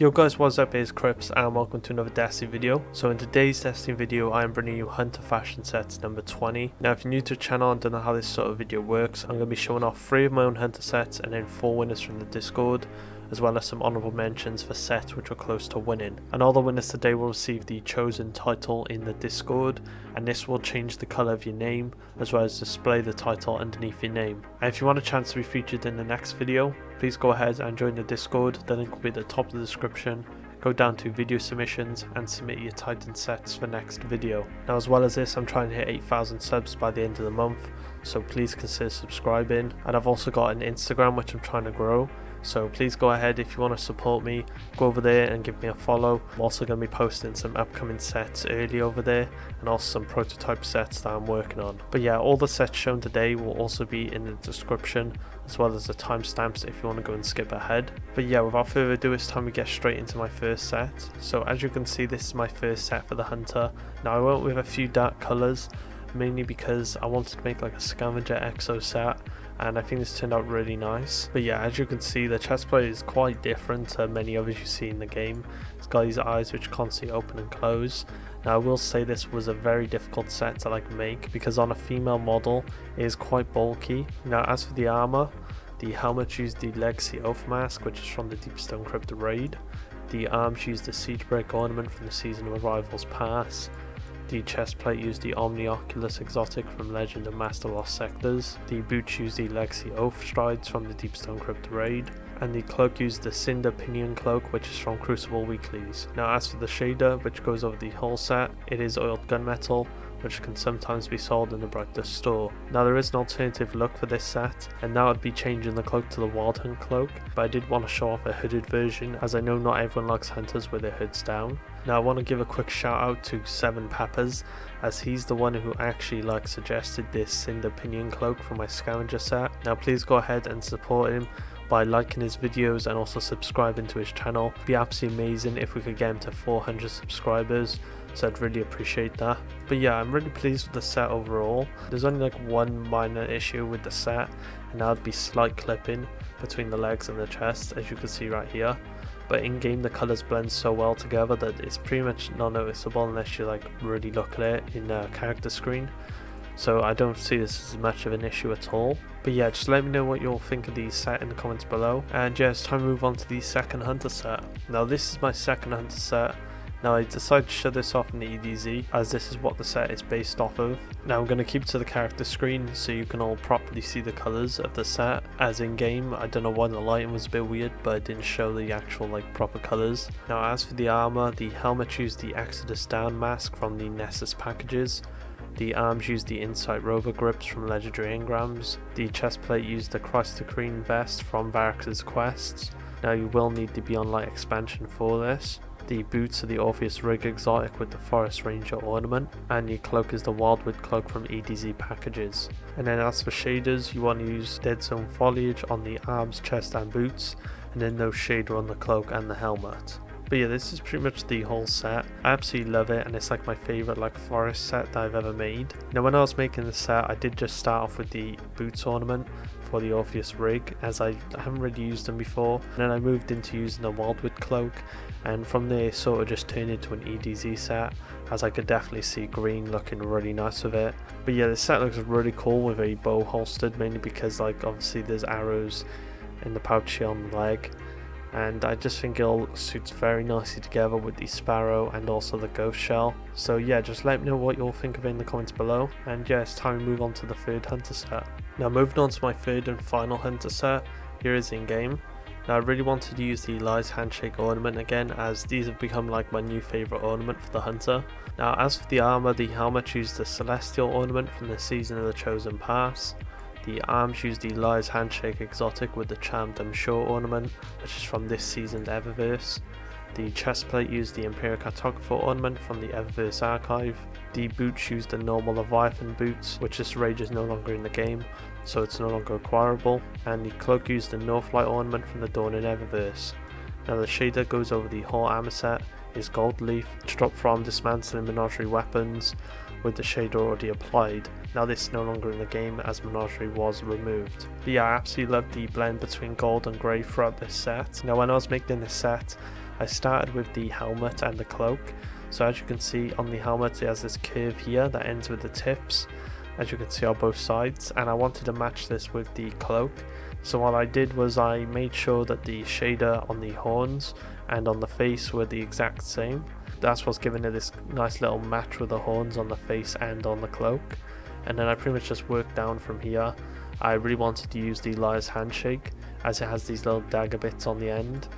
Yo guys, what's up, it's Crips and welcome to another Destiny video. So in today's Destiny video, I am bringing you Hunter Fashion Sets number 20. Now if you're new to the channel and don't know how this sort of video works, I'm going to be showing off 3 of my own Hunter sets and then 4 winners from the Discord, as well as some honourable mentions for sets which are close to winning. And all the winners today will receive the chosen title in the Discord, and this will change the colour of your name as well as display the title underneath your name. And if you want a chance to be featured in the next video, please go ahead and join the Discord. The link will be at the top of the description. Go down to video submissions and submit your Titan sets for next video. Now as well as this, I'm trying to hit 8,000 subs by the end of the month, so please consider subscribing. And I've also got an Instagram which I'm trying to grow, so please go ahead, if you want to support me, go over there and give me a follow. I'm also going to be posting some upcoming sets early over there, and also some prototype sets that I'm working on. But yeah, all the sets shown today will also be in the description, as well as the timestamps if you want to go and skip ahead. But yeah, without further ado, it's time we get straight into my first set. So as you can see, this is my first set for the Hunter. Now I went with a few dark colours, mainly because I wanted to make like a scavenger exo set, and I think this turned out really nice. But yeah, as you can see, the chest plate is quite different to many others you see in the game. It's got these eyes which constantly open and close. Now I will say this was a very difficult set to make, because on a female model it is quite bulky. Now as for the armor, the helmet used the Legacy Oath mask, which is from the Deepstone Crypt raid. The arms used the Siegebreak ornament from the Season of Arrivals pass. The chest plate used the Omni Oculus exotic from Legend of Master Lost Sectors. The boots used the Legacy Oath strides from the Deepstone Crypt raid. And the cloak used the Cinder Pinion cloak, which is from Crucible Weeklies. Now as for the shader, which goes over the whole set, it is oiled gunmetal, which can sometimes be sold in the Brighter store. Now there is an alternative look for this set, and that would be changing the cloak to the Wild Hunt cloak, but I did want to show off a hooded version, as I know not everyone likes hunters with their hoods down. Now I want to give a quick shout out to Seven Peppers, as he's the one who actually suggested this Cinder Pinion cloak for my scavenger set. Now please go ahead and support him by liking his videos and also subscribing to his channel. It'd be absolutely amazing if we could get him to 400 subscribers, so I'd really appreciate that. But yeah, I'm really pleased with the set overall. There's only one minor issue with the set, and that would be slight clipping between the legs and the chest, as you can see right here. But in game the colours blend so well together that it's pretty much not noticeable unless you really look at it in the character screen. So I don't see this as much of an issue at all. But yeah, just let me know what you all think of the set in the comments below. And yeah, it's time to move on to the second Hunter set. Now this is my second Hunter set. Now I decided to show this off in the EDZ, as this is what the set is based off of. Now I'm going to keep it to the character screen so you can all properly see the colours of the set, as in game. I don't know why the lighting was a bit weird, but it didn't show the actual proper colours. Now as for the armour, the helmet used the Exodus Down mask from the Nessus packages. The arms used the Insight Rover grips from Legendary Engrams. The chest plate used the Christ the Queen vest from Varrix's quests. Now you will need the Beyond Light expansion for this. The boots are the Orpheus Rig exotic with the Forest Ranger ornament, and the cloak is the Wildwood cloak from EDZ packages. And then as for shaders, you want to use Dead Zone foliage on the arms, chest and boots, and then no shader on the cloak and the helmet. But yeah, this is pretty much the whole set. I absolutely love it, and it's my favourite forest set that I've ever made. Now when I was making the set, I did just start off with the boots ornament for the Orpheus Rig, as I haven't really used them before. And then I moved into using the Wildwood cloak, and from there it sort of just turned into an EDZ set, as I could definitely see green looking really nice with it. But yeah, the set looks really cool with a bow holstered, mainly because obviously there's arrows in the pouch here on the leg. And I just think it all suits very nicely together with the Sparrow and also the Ghost Shell. So yeah, just let me know what you all think of it in the comments below. And yeah, it's time to move on to the third Hunter set. Now moving on to my third and final Hunter set, here is in game. Now I really wanted to use the Eli's Handshake ornament again, as these have become my new favourite ornament for the Hunter. Now as for the armour, the helmet used the Celestial ornament from the Season of the Chosen pass. The arms used the Eli's Handshake exotic with the Charmed Shore ornament, which is from this season's Eververse. The chest plate used the Imperial Cartographer ornament from the Eververse archive. The boots used the normal Leviathan boots, which this rage is no longer in the game, so it's no longer acquirable. And the cloak used the Northlight ornament from the Dawning Eververse. Now the shader goes over the whole armor set, is Gold Leaf, which dropped from Dismantling Menagerie weapons, with the shader already applied. Now this is no longer in the game, as Menagerie was removed. But yeah, I absolutely love the blend between gold and grey throughout this set. Now when I was making this set, I started with the helmet and the cloak. So as you can see on the helmet, it has this curve here that ends with the tips, as you can see on both sides, and I wanted to match this with the cloak. So what I did was I made sure that the shader on the horns and on the face were the exact same. That's what's giving it this nice little match with the horns on the face and on the cloak. And then I pretty much just worked down from here. I really wanted to use the Liar's Handshake, as it has these little dagger bits on the end,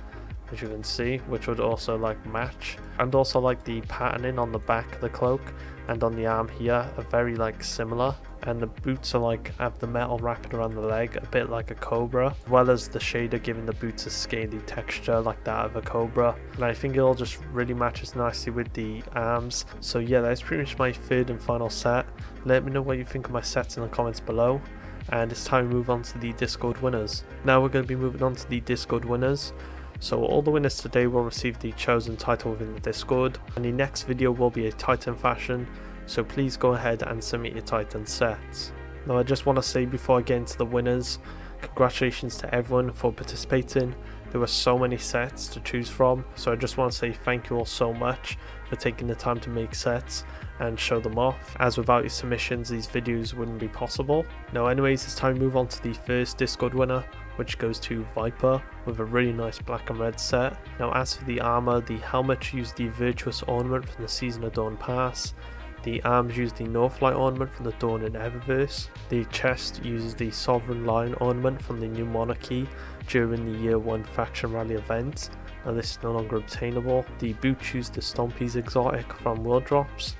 as you can see, which would also like match. And also like the patterning on the back of the cloak and on the arm here are very like similar, and the boots are like have the metal wrapped around the leg, a bit like a cobra, as well as the shader giving the boots a scaly texture like that of a cobra. And I think it all just really matches nicely with the arms. So yeah, that's pretty much my third and final set. Let me know what you think of my sets in the comments below. And it's time to move on to the Discord winners. Now we're going to be moving on to the Discord winners. So all the winners today will receive the chosen title within the Discord, and the next video will be a Titan fashion, so please go ahead and submit your Titan sets. Now I just want to say before I get into the winners, congratulations to everyone for participating. There were so many sets to choose from, so I just want to say thank you all so much for taking the time to make sets and show them off, as without your submissions these videos wouldn't be possible. Now anyways, it's time to move on to the first Discord winner, which goes to Viper with a really nice black and red set. Now as for the armor, the helmet used the Virtuous ornament from the Season of Dawn pass. The arms use the Northlight ornament from the Dawn and Eververse. The chest uses the Sovereign Lion ornament from the New Monarchy during the Year 1 Faction Rally event. Now this is no longer obtainable. The boots use the Stompy's exotic from World Drops.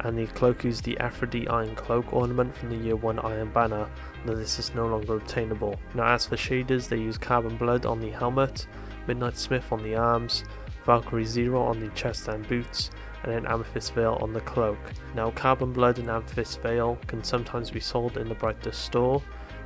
And the cloak used the Aphrodite Iron Cloak ornament from the Year 1 Iron Banner. Now this is no longer obtainable. Now as for shaders, they use Carbon Blood on the helmet, Midnight Smith on the arms, Valkyrie Zero on the chest and boots, and then Amethyst Veil on the cloak. Now Carbon Blood and Amethyst Veil can sometimes be sold in the Brightest store.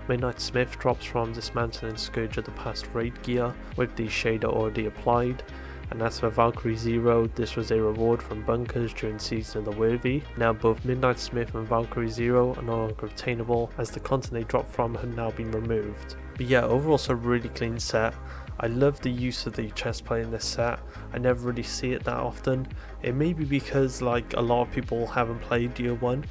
Midnight Smith drops from Dismantling Scourge of the Past raid gear with the shader already applied. And as for Valkyrie Zero, this was a reward from bunkers during Season of the Worthy. Now both Midnight Smith and Valkyrie Zero are no longer obtainable, as the content they dropped from had now been removed. But yeah, overall it's a really clean set. I love the use of the chest plate in this set. I never really see it that often. It may be because like a lot of people haven't played Year 1,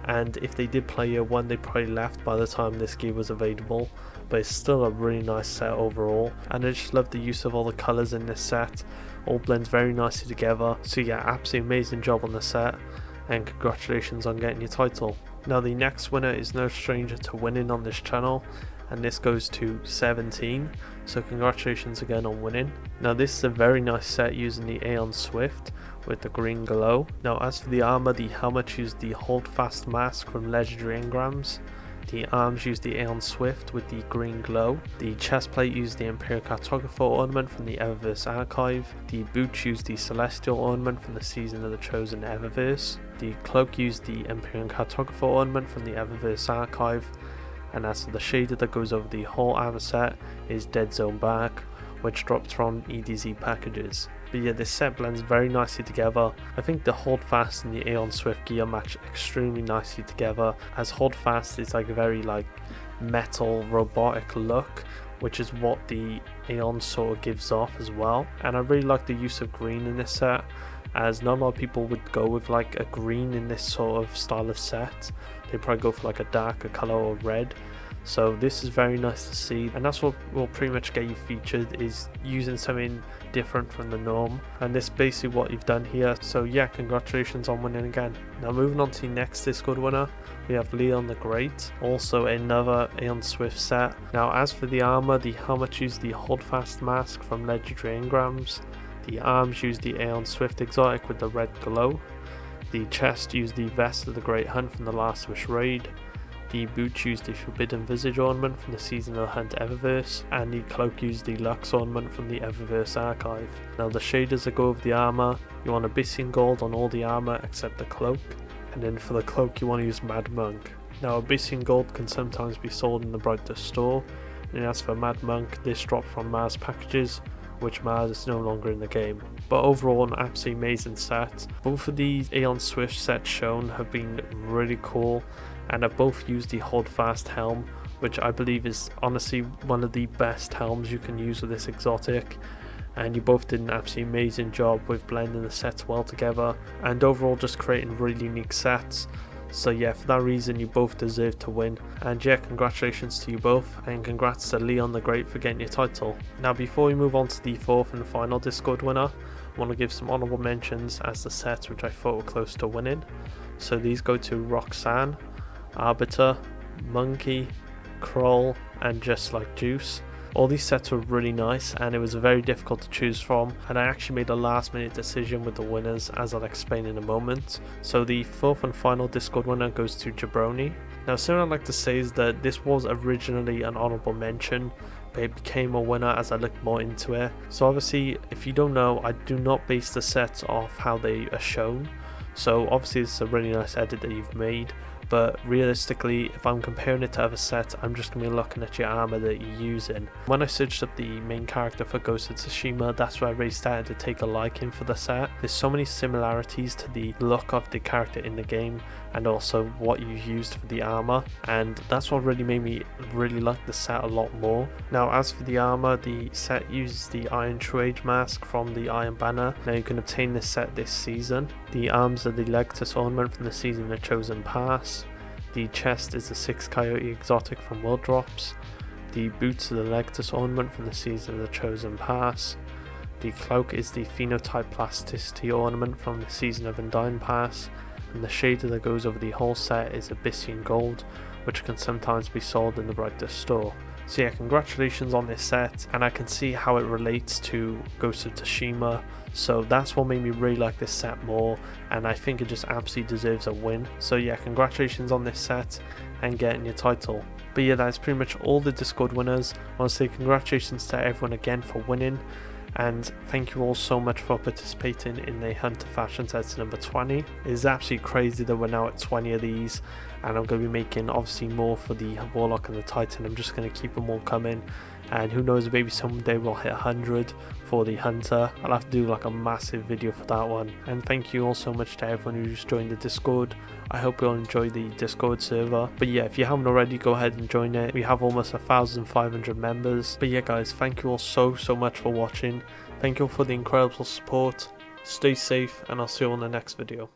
and if they did play Year 1 they probably left by the time this gear was available, but it's still a really nice set overall. And I just love the use of all the colours in this set, all blends very nicely together. So yeah, absolutely amazing job on the set, and congratulations on getting your title. Now the next winner is no stranger to winning on this channel, and this goes to 17, so congratulations again on winning. Now this is a very nice set using the Aeon Swift with the green glow. Now as for the armor, the helmet used the Holdfast mask from Legendary Engrams. The arms used the Aeon Swift with the green glow. The chest plate used the Imperial Cartographer ornament from the Eververse archive. The boots used the Celestial ornament from the Season of the Chosen Eververse. The cloak used the Imperial Cartographer ornament from the Eververse archive. And as for the shader that goes over the whole armor set is Dead Zone Bark, which drops from EDZ packages. But yeah, this set blends very nicely together. I think the Holdfast and the Aeon Swift gear match extremely nicely together, as Holdfast is like a very like metal robotic look, which is what the Aeon sort of gives off as well. And I really like the use of green in this set, as not a lot of people would go with like a green in this sort of style of set. They probably go for like a darker color or red. So this is very nice to see, and that's what will pretty much get you featured, is using something different from the norm, and this is basically what you've done here. So yeah, congratulations on winning again. Now moving on to the next Discord winner, we have Leon the Great, also another Aeon Swift set. Now as for the armor, the helmet used the Holdfast mask from Legendary Engrams. The arms used the Aeon Swift exotic with the red glow. The chest used the Vest of the Great Hunt from the Last Wish raid. The boots used the Forbidden Visage ornament from the Season of the Hunt Eververse, and the cloak used the Lux ornament from the Eververse archive. Now the shaders that go over the armor, you want Abyssian Gold on all the armor except the cloak, and then for the cloak you want to use Mad Monk. Now Abyssian Gold can sometimes be sold in the Brightest store, and as for Mad Monk, this dropped from Mars packages, which Mars is no longer in the game. But overall an absolutely amazing set. Both of these Aeon Swift sets shown have been really cool, and have both used the Holdfast helm, which I believe is honestly one of the best helms you can use with this exotic. and you both did an absolutely amazing job with blending the sets well together and overall just creating really unique sets. So yeah, for that reason you both deserve to win, and yeah, congratulations to you both, and congrats to Leon the Great for getting your title. Now before we move on to the fourth and final Discord winner, I want to give some honourable mentions as the sets which I thought were close to winning. So these go to Roxanne, Arbiter, Monkey, Kroll, and Just Like Juice. All these sets were really nice and it was very difficult to choose from, and I actually made a last minute decision with the winners, as I'll explain in a moment. So the fourth and final Discord winner goes to Jabroni. Now something I'd like to say is that this was originally an honourable mention, but it became a winner as I looked more into it. So obviously, if you don't know, I do not base the sets off how they are shown. So obviously it's a really nice edit that you've made, but realistically, if I'm comparing it to other sets, I'm just going to be looking at your armor that you're using. When I searched up the main character for Ghost of Tsushima, that's where I really started to take a liking for the set. There's so many similarities to the look of the character in the game and also what you used for the armor, and that's what really made me really like the set a lot more. Now as for the armor, the set uses the Iron True Age mask from the Iron Banner. Now you can obtain this set this season. The arms are the Legatus ornament from the Season of Chosen Pass. The chest is the 6 Coyote exotic from World Drops. The boots are the Legatus ornament from the Season of the Chosen Pass. The cloak is the Phenotype Plasticity ornament from the Season of Undying Pass. And the shader that goes over the whole set is Abyssian Gold, which can sometimes be sold in the Brightest store. So yeah, congratulations on this set, and I can see how it relates to Ghost of Tsushima, so that's what made me really like this set more, and I think it just absolutely deserves a win. So yeah, congratulations on this set and getting your title. But yeah, that's pretty much all the Discord winners. I want to say congratulations to everyone again for winning, and thank you all so much for participating in the Hunter Fashion Sets number 20. It's absolutely crazy that we're now at 20 of these, and I'm going to be making obviously more for the Warlock and the Titan. I'm just going to keep them all coming, and who knows, maybe someday we'll hit 100 for the Hunter. I'll have to do like a massive video for that one. And thank you all so much to everyone who's joined the Discord. I hope you all enjoy the Discord server. But yeah, if you haven't already, go ahead and join it. We have almost 1,500 members. But yeah guys, thank you all so much for watching. Thank you all for the incredible support. Stay safe, and I'll see you on the next video.